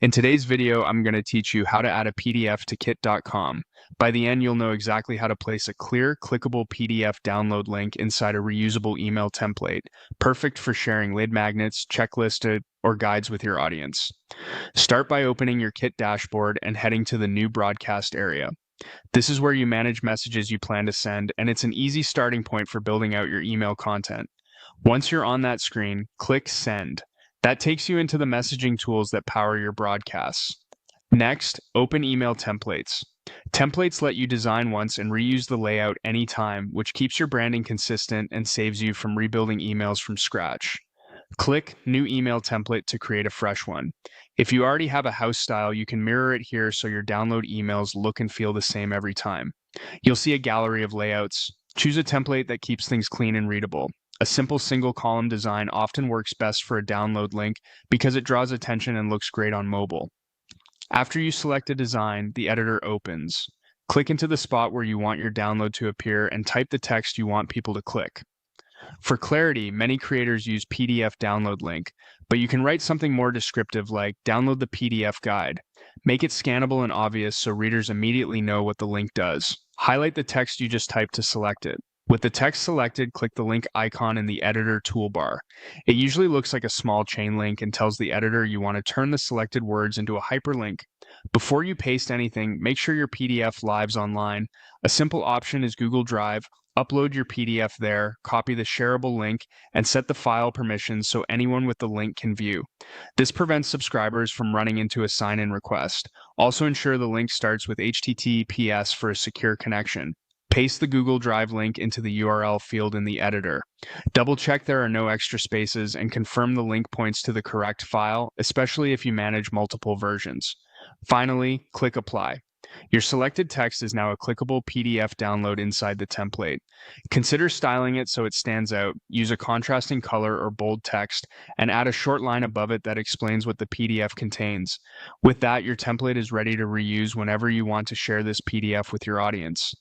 In today's video, I'm going to teach you how to add a PDF to Kit.com. By the end, you'll know exactly how to place a clear, clickable PDF download link inside a reusable email template, perfect for sharing lead magnets, checklists, or guides with your audience. Start by opening your Kit dashboard and heading to the new broadcast area. This is where you manage messages you plan to send, and it's an easy starting point for building out your email content. Once you're on that screen, click Send. That takes you into the messaging tools that power your broadcasts. Next, open email templates. Templates let you design once and reuse the layout anytime, which keeps your branding consistent and saves you from rebuilding emails from scratch. Click New Email Template to create a fresh one. If you already have a house style, you can mirror it here so your download emails look and feel the same every time. You'll see a gallery of layouts. Choose a template that keeps things clean and readable. A simple single column design often works best for a download link because it draws attention and looks great on mobile. After you select a design, the editor opens. Click into the spot where you want your download to appear and type the text you want people to click. For clarity, many creators use PDF download link, but you can write something more descriptive like download the PDF guide. Make it scannable and obvious so readers immediately know what the link does. Highlight the text you just typed to select it. With the text selected, click the link icon in the editor toolbar. It usually looks like a small chain link and tells the editor you want to turn the selected words into a hyperlink. Before you paste anything, make sure your PDF lives online. A simple option is Google Drive. Upload your PDF there, copy the shareable link, and set the file permissions so anyone with the link can view. This prevents subscribers from running into a sign-in request. Also ensure the link starts with HTTPS for a secure connection. Paste the Google Drive link into the URL field in the editor. Double-check there are no extra spaces and confirm the link points to the correct file, especially if you manage multiple versions. Finally, click Apply. Your selected text is now a clickable PDF download inside the template. Consider styling it so it stands out, use a contrasting color or bold text, and add a short line above it that explains what the PDF contains. With that, your template is ready to reuse whenever you want to share this PDF with your audience.